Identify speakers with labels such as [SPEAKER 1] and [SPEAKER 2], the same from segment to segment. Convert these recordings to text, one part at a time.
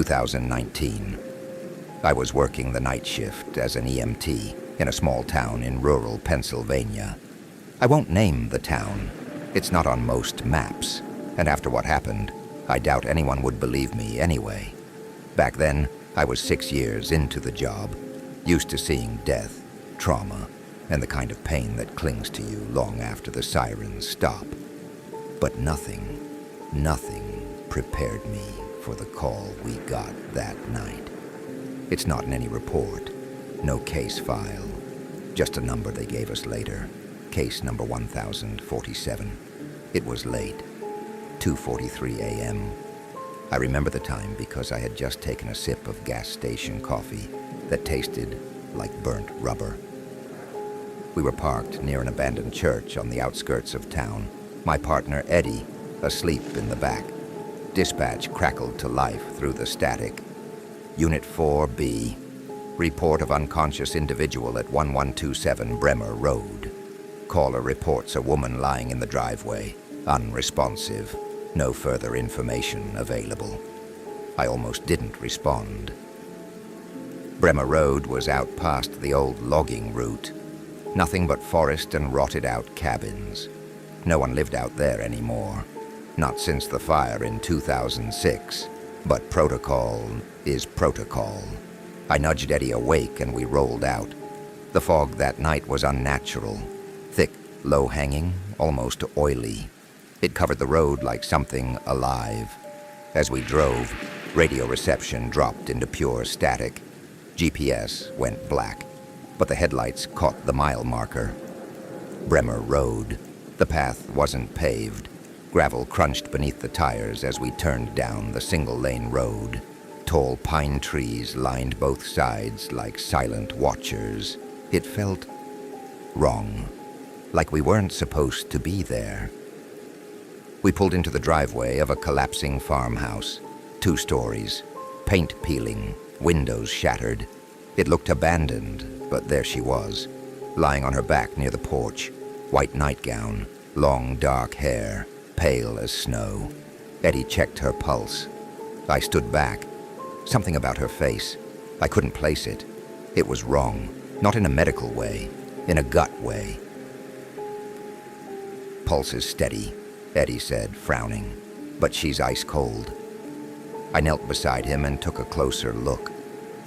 [SPEAKER 1] 2019. I was working the night shift as an EMT in a small town in rural Pennsylvania. I won't name the town. It's not on most maps, and after what happened, I doubt anyone would believe me anyway. Back then, I was 6 years into the job, used to seeing death, trauma, and the kind of pain that clings to you long after the sirens stop. But nothing prepared me for the call we got that night. It's not in any report, no case file, just a number they gave us later, case number 1047. It was late, 2:43 a.m. I remember the time because I had just taken a sip of gas station coffee that tasted like burnt rubber. We were parked near an abandoned church on the outskirts of town. My partner, Eddie, asleep in the back. Dispatch crackled to life through the static. Unit 4B, report of unconscious individual at 1127 Bremer Road. Caller reports a woman lying in the driveway, unresponsive. No further information available. I almost didn't respond. Bremer Road was out past the old logging route. Nothing but forest and rotted-out cabins. No one lived out there anymore. Not since the fire in 2006. But protocol is protocol. I nudged Eddie awake and we rolled out. The fog that night was unnatural. Thick, low-hanging, almost oily. It covered the road like something alive. As we drove, radio reception dropped into pure static. GPS went black, but the headlights caught the mile marker. Bremer Road. The path wasn't paved. Gravel crunched beneath the tires as we turned down the single-lane road. Tall pine trees lined both sides like silent watchers. It felt wrong, like we weren't supposed to be there. We pulled into the driveway of a collapsing farmhouse. 2 stories, paint peeling, windows shattered. It looked abandoned, but there she was, lying on her back near the porch. White nightgown, long dark hair, pale as snow. Eddie checked her pulse. I stood back. Something about her face. I couldn't place it. It was wrong, not in a medical way, in a gut way. Pulse is steady, Eddie said, frowning, but she's ice cold. I knelt beside him and took a closer look.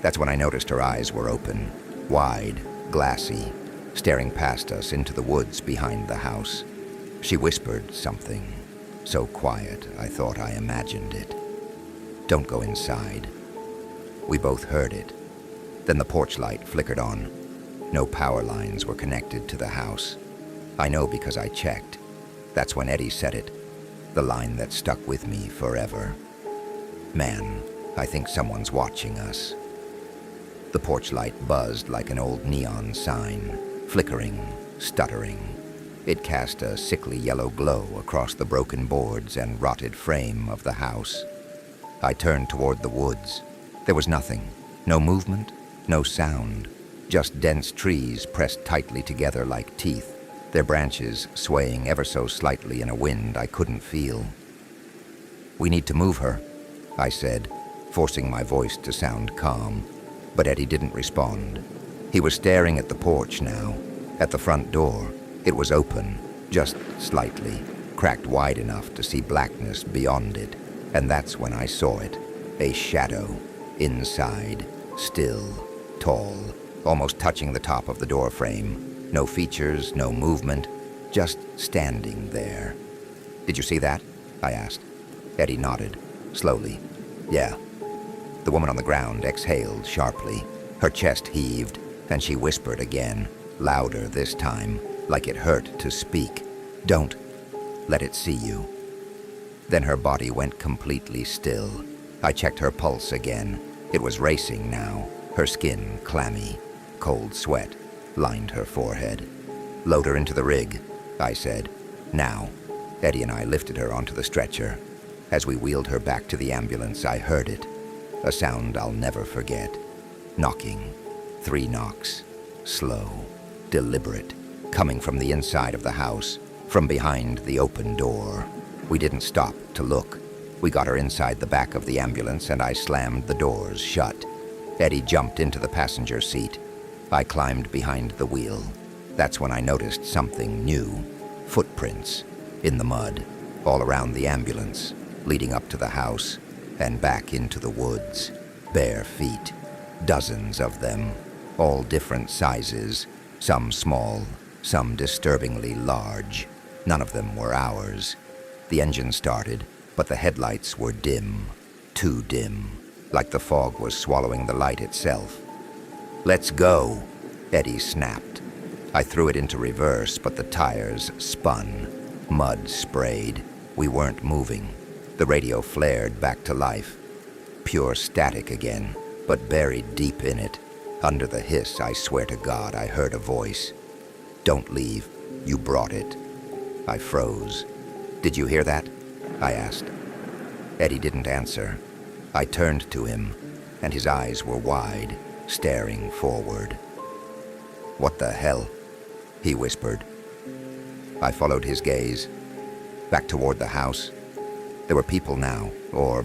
[SPEAKER 1] That's when I noticed her eyes were open, wide, glassy, staring past us into the woods behind the house. She whispered something, so quiet I thought I imagined it. Don't go inside. We both heard it. Then the porch light flickered on. No power lines were connected to the house. I know because I checked. That's when Eddie said it, the line that stuck with me forever. Man, I think someone's watching us. The porch light buzzed like an old neon sign, flickering, stuttering. It cast a sickly yellow glow across the broken boards and rotted frame of the house. I turned toward the woods. There was nothing, no movement, no sound, just dense trees pressed tightly together like teeth, their branches swaying ever so slightly in a wind I couldn't feel. We need to move her, I said, forcing my voice to sound calm. But Eddie didn't respond. He was staring at the porch now, at the front door. It was open, just slightly, cracked wide enough to see blackness beyond it. And that's when I saw it, a shadow, inside, still, tall, almost touching the top of the door frame. No features, no movement, just standing there. Did you see that? I asked. Eddie nodded, slowly. Yeah. The woman on the ground exhaled sharply. Her chest heaved, and she whispered again, louder this time, like it hurt to speak. Don't let it see you. Then her body went completely still. I checked her pulse again. It was racing now, her skin clammy. Cold sweat lined her forehead. Load her into the rig, I said. Now. Eddie and I lifted her onto the stretcher. As we wheeled her back to the ambulance, I heard it. A sound I'll never forget. Knocking. 3 knocks. Slow. Deliberate. Coming from the inside of the house. From behind the open door. We didn't stop to look. We got her inside the back of the ambulance and I slammed the doors shut. Eddie jumped into the passenger seat. I climbed behind the wheel. That's when I noticed something new. Footprints in the mud, all around the ambulance, leading up to the house and back into the woods. Bare feet, dozens of them, all different sizes, some small, some disturbingly large. None of them were ours. The engine started, but the headlights were dim, too dim, like the fog was swallowing the light itself. "Let's go," Eddie snapped. I threw it into reverse, but the tires spun. Mud sprayed. We weren't moving. The radio flared back to life. Pure static again, but buried deep in it. Under the hiss, I swear to God, I heard a voice. "Don't leave. You brought it." I froze. "Did you hear that?" I asked. Eddie didn't answer. I turned to him, and his eyes were wide, staring forward. "What the hell?" he whispered. I followed his gaze, back toward the house. There were people now, or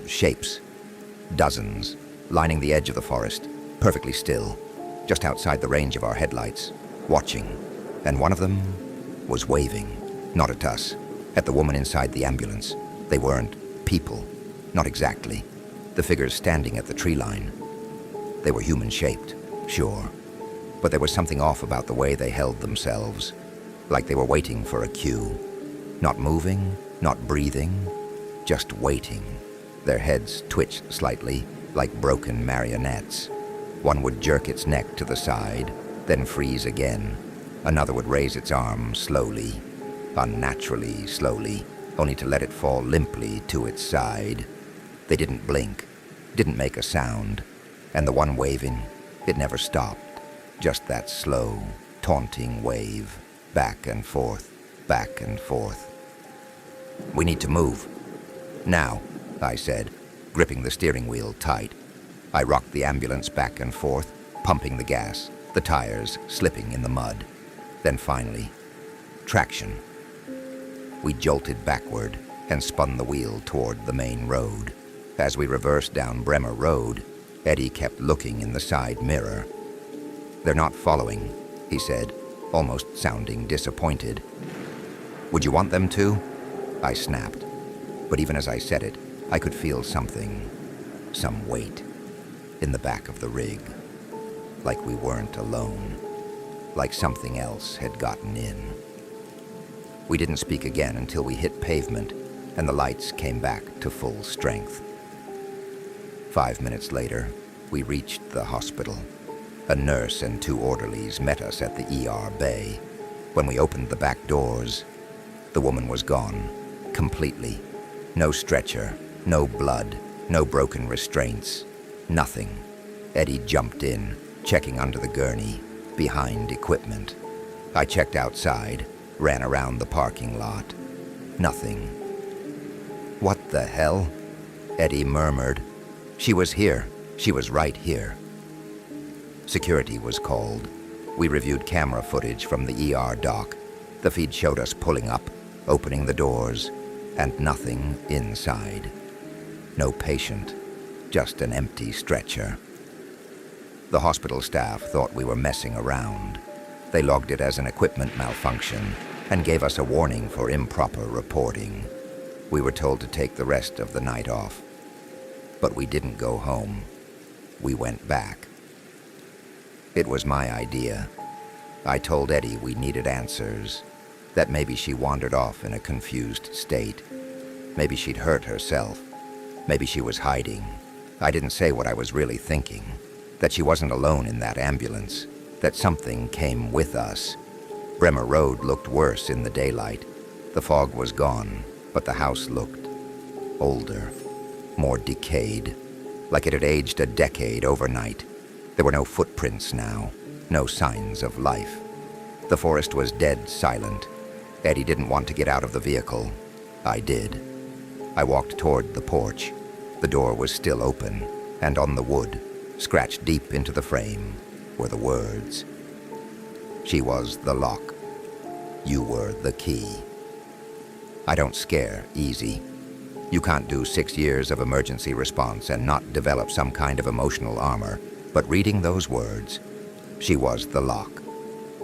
[SPEAKER 1] shapes. Dozens, lining the edge of the forest, perfectly still, just outside the range of our headlights, watching. And one of them was waving, not at us, at the woman inside the ambulance. They weren't people, not exactly. The figures standing at the tree line. They were human-shaped, sure, but there was something off about the way they held themselves, like they were waiting for a cue. Not moving, not breathing, just waiting. Their heads twitched slightly, like broken marionettes. One would jerk its neck to the side, then freeze again. Another would raise its arm slowly, unnaturally slowly, only to let it fall limply to its side. They didn't blink, didn't make a sound, and the one waving, it never stopped. Just that slow, taunting wave, back and forth, back and forth. "We need to move. Now," I said, gripping the steering wheel tight. I rocked the ambulance back and forth, pumping the gas, the tires slipping in the mud. Then finally, traction. We jolted backward and spun the wheel toward the main road. As we reversed down Bremer Road, Eddie kept looking in the side mirror. "They're not following," he said, almost sounding disappointed. "Would you want them to?" I snapped. But even as I said it, I could feel something, some weight, in the back of the rig. Like we weren't alone. Like something else had gotten in. We didn't speak again until we hit pavement and the lights came back to full strength. 5 minutes later, we reached the hospital. A nurse and 2 orderlies met us at the ER bay. When we opened the back doors, the woman was gone, completely. No stretcher, no blood, no broken restraints, nothing. Eddie jumped in, checking under the gurney, behind equipment. I checked outside, ran around the parking lot. Nothing. "What the hell?" Eddie murmured. "She was here. She was right here." Security was called. We reviewed camera footage from the ER dock. The feed showed us pulling up, opening the doors, and nothing inside. No patient, just an empty stretcher. The hospital staff thought we were messing around. They logged it as an equipment malfunction and gave us a warning for improper reporting. We were told to take the rest of the night off. But we didn't go home. We went back. It was my idea. I told Eddie we needed answers, that maybe she wandered off in a confused state. Maybe she'd hurt herself. Maybe she was hiding. I didn't say what I was really thinking, that she wasn't alone in that ambulance, that something came with us. Bremer Road looked worse in the daylight. The fog was gone, but the house looked older, more decayed, like it had aged a decade overnight. There were no footprints now, no signs of life. The forest was dead silent. Eddie didn't want to get out of the vehicle. I did. I walked toward the porch. The door was still open, and on the wood, scratched deep into the frame, were the words. She was the lock. You were the key. I don't scare easy. You can't do 6 years of emergency response and not develop some kind of emotional armor. But reading those words, she was the lock.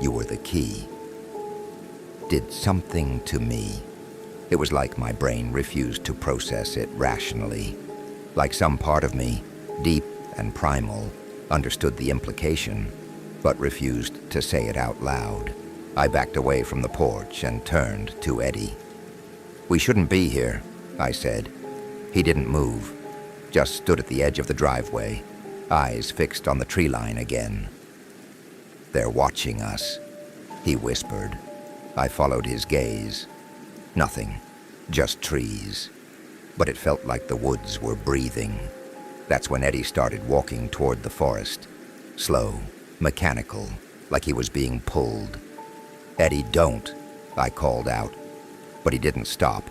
[SPEAKER 1] You were the key. Did something to me. It was like my brain refused to process it rationally. Like some part of me, deep and primal, understood the implication, but refused to say it out loud. I backed away from the porch and turned to Eddie. "We shouldn't be here," I said. He didn't move, just stood at the edge of the driveway, eyes fixed on the tree line again. "They're watching us," he whispered. I followed his gaze. Nothing, just trees. But it felt like the woods were breathing. That's when Eddie started walking toward the forest. Slow, mechanical, like he was being pulled. "Eddie, don't," I called out. But he didn't stop.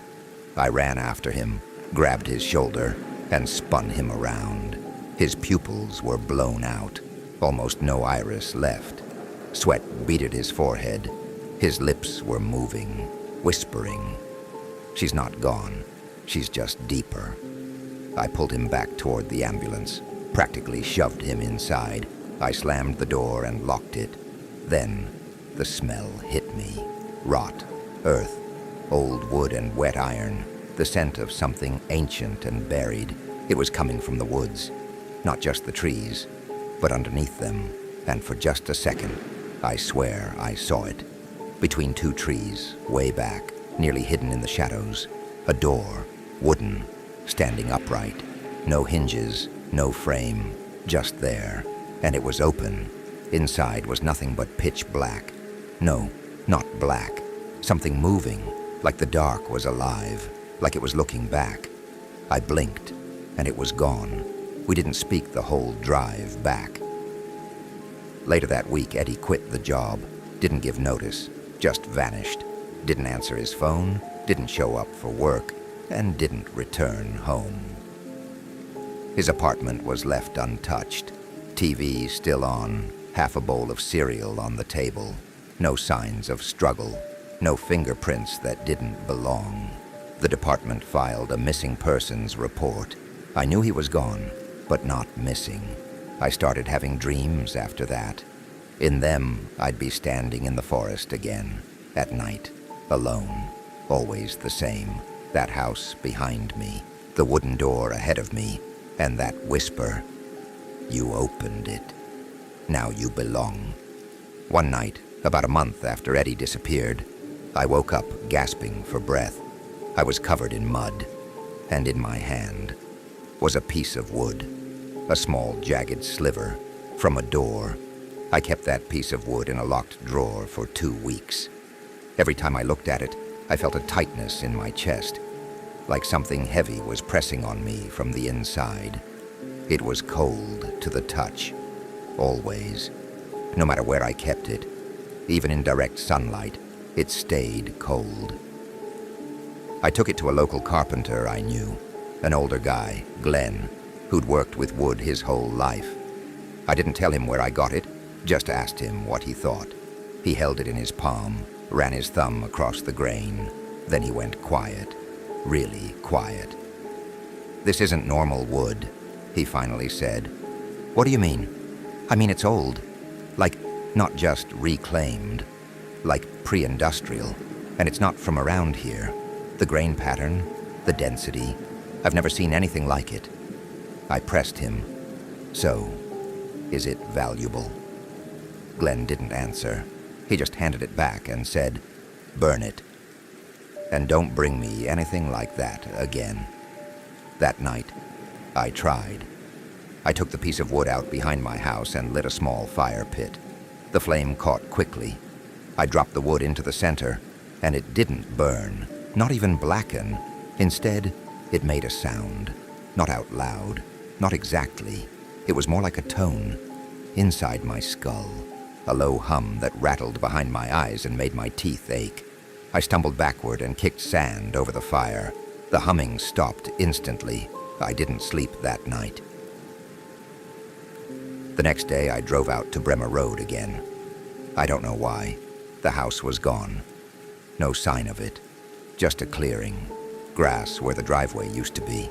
[SPEAKER 1] I ran after him, grabbed his shoulder, and spun him around. His pupils were blown out, almost no iris left. Sweat beaded his forehead. His lips were moving, whispering. "She's not gone. She's just deeper." I pulled him back toward the ambulance, practically shoved him inside. I slammed the door and locked it. Then the smell hit me. Rot, earth, old wood and wet iron, the scent of something ancient and buried. It was coming from the woods, not just the trees, but underneath them. And for just a second, I swear I saw it. Between 2 trees, way back, nearly hidden in the shadows, a door, wooden, standing upright. No hinges, no frame, just there. And it was open. Inside was nothing but pitch black. No, not black. Something moving, like the dark was alive, like it was looking back. I blinked, and it was gone. We didn't speak the whole drive back. Later that week, Eddie quit the job, didn't give notice, just vanished. Didn't answer his phone, didn't show up for work, and didn't return home. His apartment was left untouched. TV still on, half a bowl of cereal on the table. No signs of struggle, no fingerprints that didn't belong. The department filed a missing persons report. I knew he was gone, but not missing. I started having dreams after that. In them, I'd be standing in the forest again, at night, alone, always the same. That house behind me, the wooden door ahead of me, and that whisper, "You opened it. Now you belong." One night, about a month after Eddie disappeared, I woke up gasping for breath. I was covered in mud, and in my hand was a piece of wood, a small jagged sliver from a door. I kept that piece of wood in a locked drawer for 2 weeks. Every time I looked at it, I felt a tightness in my chest, like something heavy was pressing on me from the inside. It was cold to the touch, always. No matter where I kept it, even in direct sunlight, it stayed cold. I took it to a local carpenter I knew, an older guy, Glenn, who'd worked with wood his whole life. I didn't tell him where I got it, just asked him what he thought. He held it in his palm, ran his thumb across the grain. Then he went quiet, really quiet. "This isn't normal wood," he finally said. "What do you mean?" "I mean it's old. Like, not just reclaimed. Like pre-industrial. And it's not from around here. The grain pattern, the density. I've never seen anything like it." I pressed him. "So, is it valuable?" Glenn didn't answer. He just handed it back and said, "Burn it. And don't bring me anything like that again." That night, I tried. I took the piece of wood out behind my house and lit a small fire pit. The flame caught quickly. I dropped the wood into the center, and it didn't burn, not even blacken. Instead, it made a sound. Not out loud, not exactly. It was more like a tone, inside my skull. A low hum that rattled behind my eyes and made my teeth ache. I stumbled backward and kicked sand over the fire. The humming stopped instantly. I didn't sleep that night. The next day, I drove out to Bremer Road again. I don't know why. The house was gone. No sign of it. Just a clearing. grass where the driveway used to be.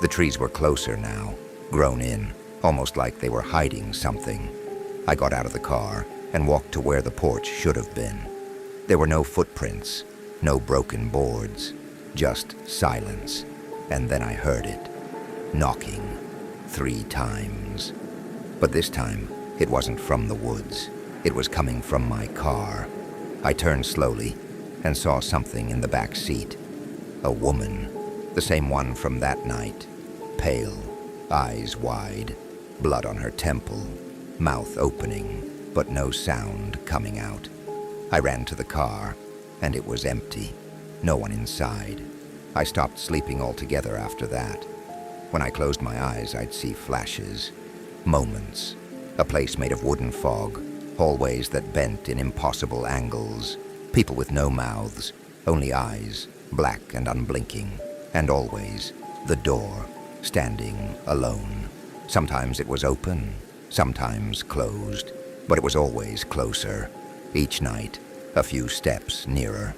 [SPEAKER 1] The trees were closer now, grown in, almost like they were hiding something. I got out of the car and walked to where the porch should have been. There were no footprints, no broken boards, just silence. And then I heard it, knocking 3 times. But this time, it wasn't from the woods. It was coming from my car. I turned slowly and saw something in the back seat. A woman, the same one from that night, pale, eyes wide, blood on her temple, mouth opening, but no sound coming out. I ran to the car, and it was empty. No one inside. I stopped sleeping altogether after that. When I closed my eyes, I'd see flashes, moments, a place made of wooden fog, hallways that bent in impossible angles, people with no mouths, only eyes, black and unblinking, and always the door, standing alone. Sometimes it was open, sometimes closed, but it was always closer. Each night, a few steps nearer.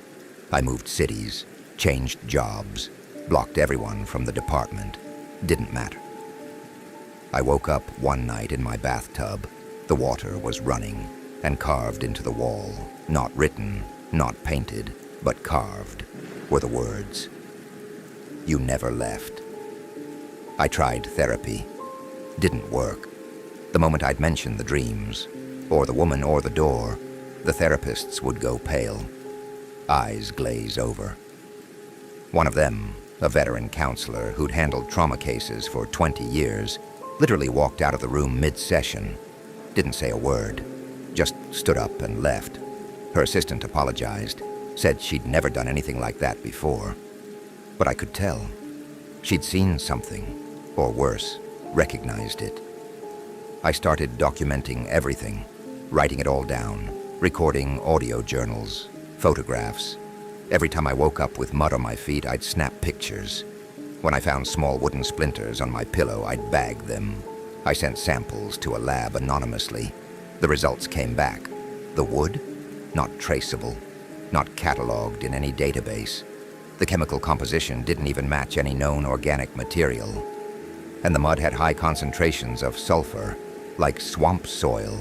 [SPEAKER 1] I moved cities, changed jobs, blocked everyone from the department. Didn't matter. I woke up one night in my bathtub. The water was running and carved into the wall. Not written, not painted, but carved were the words, "You never left." I tried therapy. Didn't work. The moment I'd mention the dreams, or the woman or the door, the therapists would go pale. Eyes glaze over. One of them, a veteran counselor who'd handled trauma cases for 20 years, literally walked out of the room mid-session. Didn't say a word, just stood up and left. Her assistant apologized, said she'd never done anything like that before. But I could tell. She'd seen something, or worse, recognized it. I started documenting everything, writing it all down, recording audio journals, photographs. Every time I woke up with mud on my feet, I'd snap pictures. When I found small wooden splinters on my pillow, I'd bag them. I sent samples to a lab anonymously. The results came back. The wood? Not traceable. Not cataloged in any database. The chemical composition didn't even match any known organic material. And the mud had high concentrations of sulfur, like swamp soil.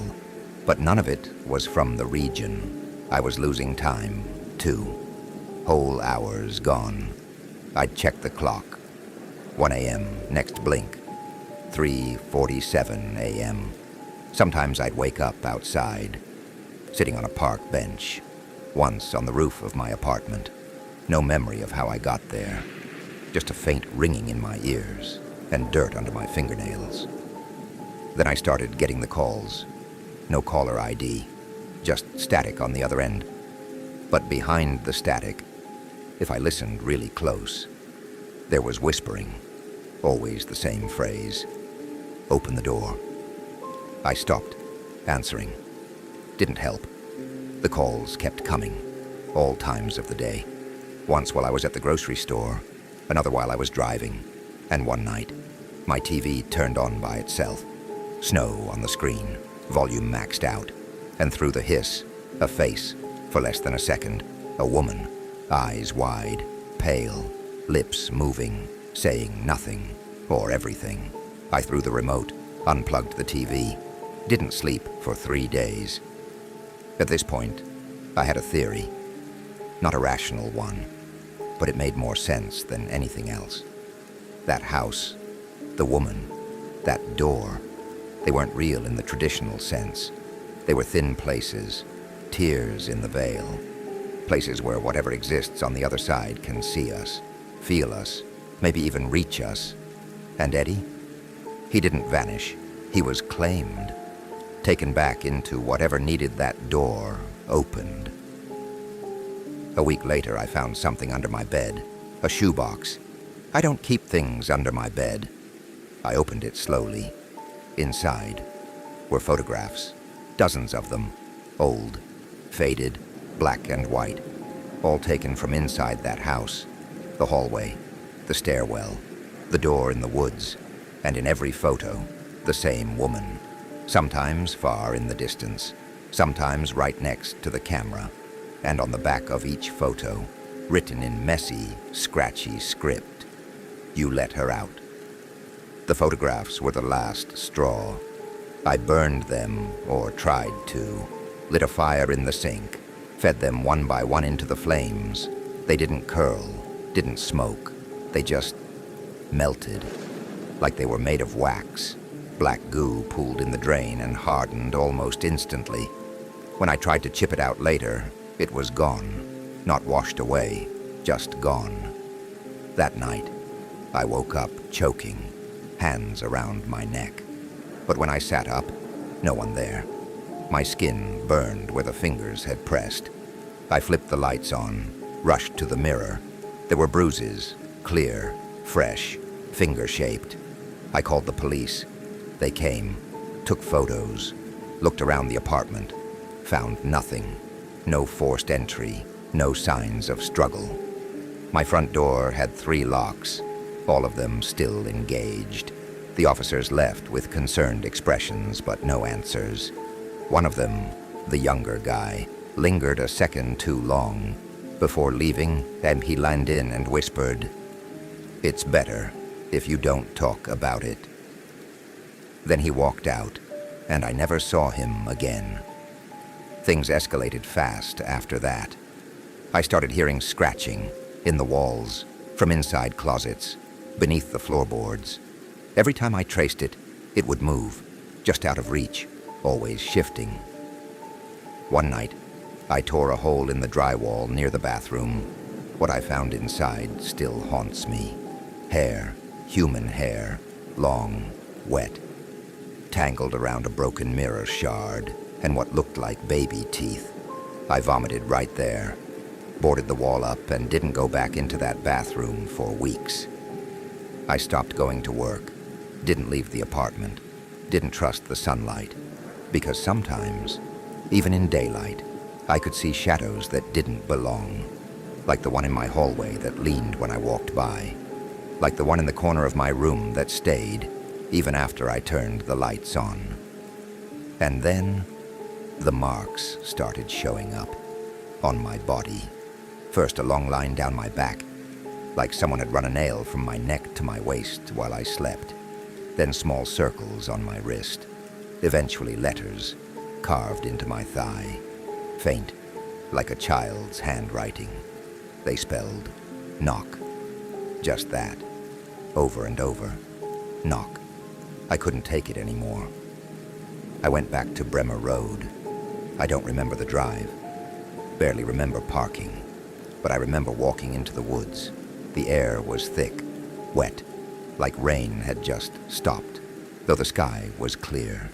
[SPEAKER 1] But none of it was from the region. I was losing time, too. Whole hours gone. I'd check the clock. 1 a.m., next blink. 3:47 a.m. Sometimes I'd wake up outside, sitting on a park bench, once on the roof of my apartment. No memory of how I got there. Just a faint ringing in my ears and dirt under my fingernails. Then I started getting the calls. No caller ID, just static on the other end. But behind the static, if I listened really close, there was whispering, always the same phrase. "Open the door." I stopped, answering. Didn't help. The calls kept coming, all times of the day. Once while I was at the grocery store, another while I was driving, and one night, my TV turned on by itself. Snow on the screen, volume maxed out, and through the hiss, a face, for less than a second, a woman, eyes wide, pale, lips moving, saying nothing, or everything. I threw the remote, unplugged the TV, didn't sleep for 3 days. At this point, I had a theory. Not a rational one, but it made more sense than anything else. That house, the woman, that door, they weren't real in the traditional sense. They were thin places, tears in the veil, places where whatever exists on the other side can see us, feel us, maybe even reach us. And Eddie? He didn't vanish. He was claimed, taken back into whatever needed that door opened. A week later, I found something under my bed, a shoebox. I don't keep things under my bed. I opened it slowly. Inside were photographs, dozens of them, old, faded, black and white, all taken from inside that house, the hallway, the stairwell, the door in the woods, and in every photo, the same woman, sometimes far in the distance, sometimes right next to the camera, and on the back of each photo, written in messy, scratchy script. You let her out. The photographs were the last straw. I burned them, or tried to, lit a fire in the sink, fed them one by one into the flames. They didn't curl, didn't smoke. They just melted, like they were made of wax. Black goo pooled in the drain and hardened almost instantly. When I tried to chip it out later, it was gone. Not washed away, just gone. That night, I woke up choking, hands around my neck. But when I sat up, no one there. My skin burned where the fingers had pressed. I flipped the lights on, rushed to the mirror. There were bruises, clear, fresh, finger-shaped. I called the police. They came, took photos, looked around the apartment, found nothing. No forced entry, no signs of struggle. My front door had 3 locks, all of them still engaged. The officers left with concerned expressions, but no answers. One of them, the younger guy, lingered a second too long. Before leaving, he leaned in and whispered, "It's better if you don't talk about it." Then he walked out, and I never saw him again. Things escalated fast after that. I started hearing scratching in the walls, from inside closets, beneath the floorboards. Every time I traced it, it would move, just out of reach, always shifting. One night, I tore a hole in the drywall near the bathroom. What I found inside still haunts me. Hair, human hair, long, wet, tangled around a broken mirror shard and what looked like baby teeth. I vomited right there, boarded the wall up, and didn't go back into that bathroom for weeks. I stopped going to work, didn't leave the apartment, didn't trust the sunlight, because sometimes, even in daylight, I could see shadows that didn't belong, like the one in my hallway that leaned when I walked by, like the one in the corner of my room that stayed, even after I turned the lights on. And then, the marks started showing up, on my body. First a long line down my back, like someone had run a nail from my neck to my waist while I slept. Then small circles on my wrist. Eventually letters, carved into my thigh. Faint, like a child's handwriting. They spelled, knock. Just that. Over and over. Knock. I couldn't take it anymore. I went back to Bremer Road. I don't remember the drive. Barely remember parking. But I remember walking into the woods. The air was thick, wet, like rain had just stopped, though the sky was clear.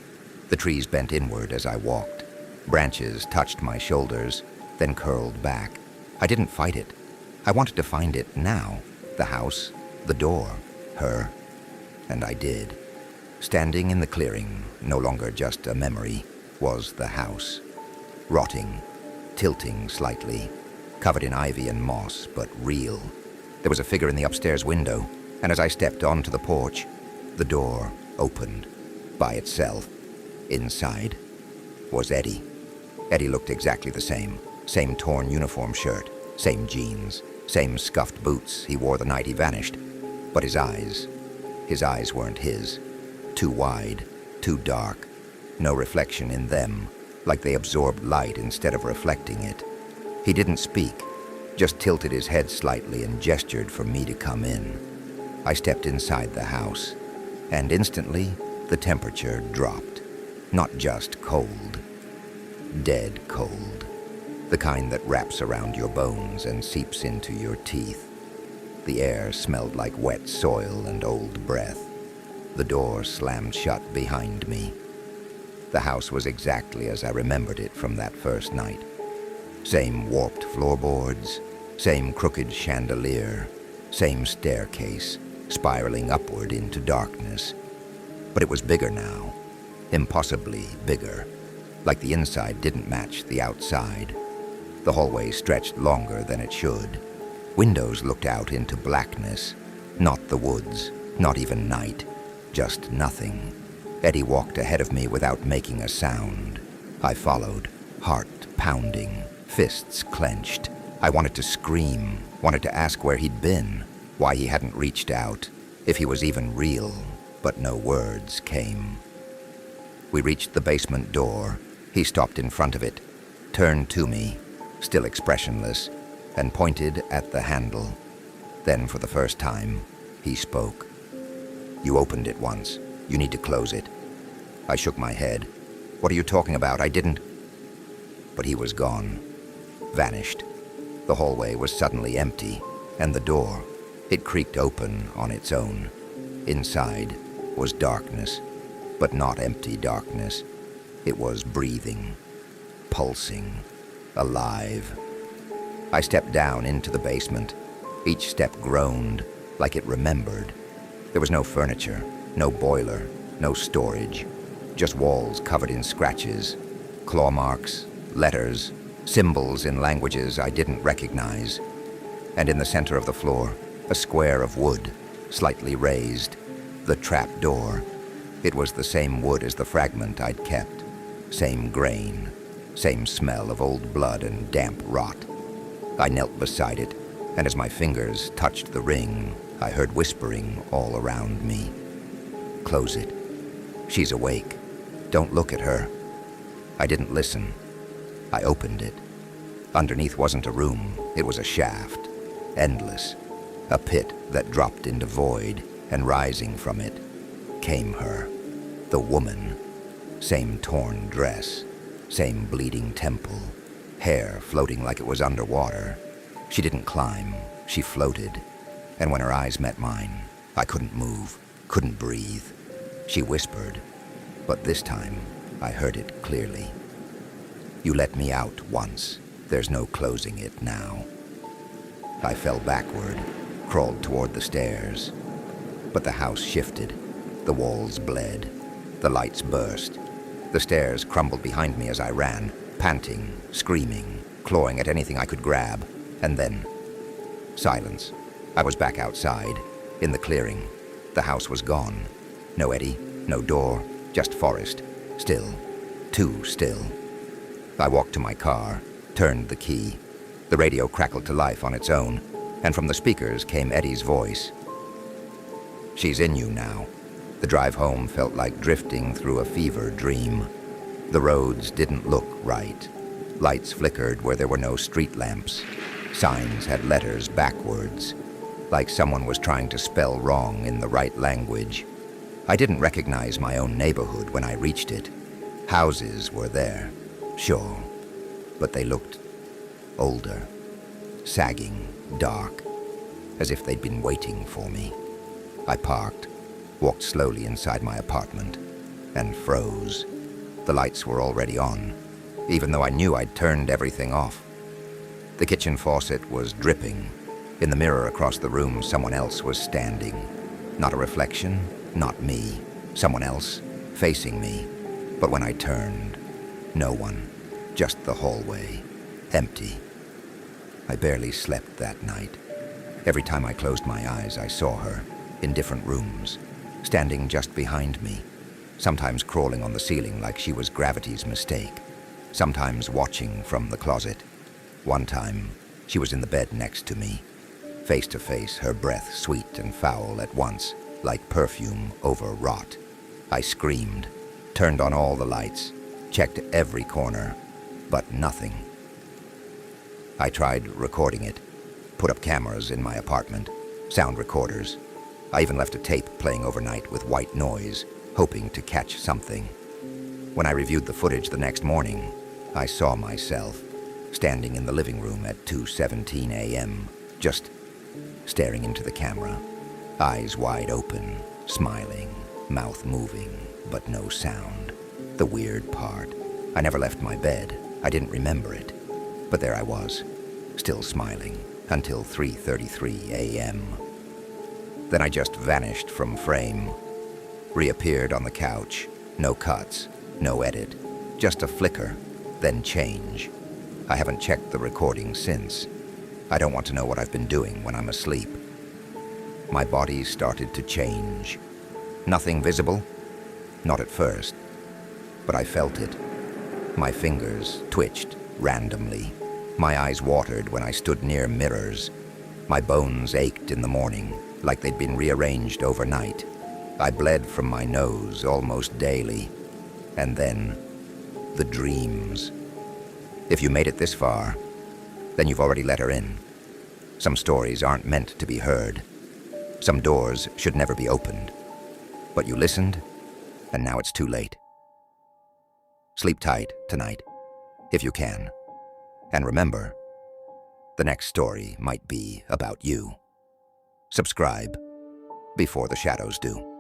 [SPEAKER 1] The trees bent inward as I walked. Branches touched my shoulders, then curled back. I didn't fight it. I wanted to find it now. The house, the door, her. And I did. Standing in the clearing, no longer just a memory, was the house. Rotting, tilting slightly, covered in ivy and moss, but real. There was a figure in the upstairs window, and as I stepped onto the porch, the door opened by itself. Inside was Eddie. Eddie looked exactly the same. Same torn uniform shirt, same jeans, same scuffed boots he wore the night he vanished. But his eyes weren't his. Too wide, too dark. No reflection in them, like they absorbed light instead of reflecting it. He didn't speak, just tilted his head slightly and gestured for me to come in. I stepped inside the house, and instantly the temperature dropped. Not just cold, dead cold. The kind that wraps around your bones and seeps into your teeth. The air smelled like wet soil and old breath. The door slammed shut behind me. The house was exactly as I remembered it from that first night. Same warped floorboards, same crooked chandelier, same staircase, spiraling upward into darkness. But it was bigger now, impossibly bigger, like the inside didn't match the outside. The hallway stretched longer than it should. Windows looked out into blackness, not the woods, not even night, just nothing. Eddie walked ahead of me without making a sound. I followed, heart pounding, fists clenched. I wanted to scream, wanted to ask where he'd been, why he hadn't reached out, if he was even real, but no words came. We reached the basement door. He stopped in front of it, turned to me, still expressionless, and pointed at the handle. Then, for the first time, he spoke. "You opened it once. You need to close it." I shook my head. "What are you talking about? I didn't..." But he was gone. Vanished. The hallway was suddenly empty, and the door, it creaked open on its own. Inside was darkness, but not empty darkness. It was breathing, pulsing, alive. I stepped down into the basement. Each step groaned, like it remembered. There was no furniture, no boiler, no storage, just walls covered in scratches, claw marks, letters, symbols in languages I didn't recognize. And in the center of the floor, a square of wood, slightly raised, the trap door. It was the same wood as the fragment I'd kept, same grain, same smell of old blood and damp rot. I knelt beside it, and as my fingers touched the ring, I heard whispering all around me. "Close it. She's awake. Don't look at her." I didn't listen. I opened it. Underneath wasn't a room, it was a shaft, endless, a pit that dropped into void, and rising from it came her, the woman. Same torn dress, same bleeding temple, hair floating like it was underwater. She didn't climb, she floated, and when her eyes met mine, I couldn't move, couldn't breathe. She whispered, but this time I heard it clearly. "You let me out once. There's no closing it now." I fell backward, crawled toward the stairs. But the house shifted. The walls bled. The lights burst. The stairs crumbled behind me as I ran, panting, screaming, clawing at anything I could grab. And then, silence. I was back outside, in the clearing. The house was gone. No Eddie, no door, just forest. Still, too still. I walked to my car, turned the key. The radio crackled to life on its own, and from the speakers came Eddie's voice. "She's in you now." The drive home felt like drifting through a fever dream. The roads didn't look right. Lights flickered where there were no street lamps. Signs had letters backwards, like someone was trying to spell wrong in the right language. I didn't recognize my own neighborhood when I reached it. Houses were there, sure, but they looked older, sagging, dark, as if they'd been waiting for me. I parked, walked slowly inside my apartment, and froze. The lights were already on, even though I knew I'd turned everything off. The kitchen faucet was dripping. In the mirror across the room, someone else was standing. Not a reflection, not me. Someone else, facing me. But when I turned, no one. Just the hallway, empty. I barely slept that night. Every time I closed my eyes, I saw her, in different rooms, standing just behind me, sometimes crawling on the ceiling like she was gravity's mistake, sometimes watching from the closet. One time, she was in the bed next to me, face to face, her breath sweet and foul at once, like perfume over rot. I screamed, turned on all the lights, checked every corner, but nothing. I tried recording it, put up cameras in my apartment, sound recorders. I even left a tape playing overnight with white noise, hoping to catch something. When I reviewed the footage the next morning, I saw myself, standing in the living room at 2:17 a.m., just staring into the camera, eyes wide open, smiling, mouth moving, but no sound. The weird part, I never left my bed. I didn't remember it. But there I was, still smiling, until 3:33 a.m. Then I just vanished from frame, reappeared on the couch, no cuts, no edit, just a flicker, then change. I haven't checked the recording since. I don't want to know what I've been doing when I'm asleep. My body started to change. Nothing visible? Not at first. But I felt it. My fingers twitched randomly. My eyes watered when I stood near mirrors. My bones ached in the morning, like they'd been rearranged overnight. I bled from my nose almost daily. And then, the dreams. If you made it this far, then you've already let her in. Some stories aren't meant to be heard. Some doors should never be opened. But you listened, and now it's too late. Sleep tight tonight, if you can. And remember, the next story might be about you. Subscribe before the shadows do.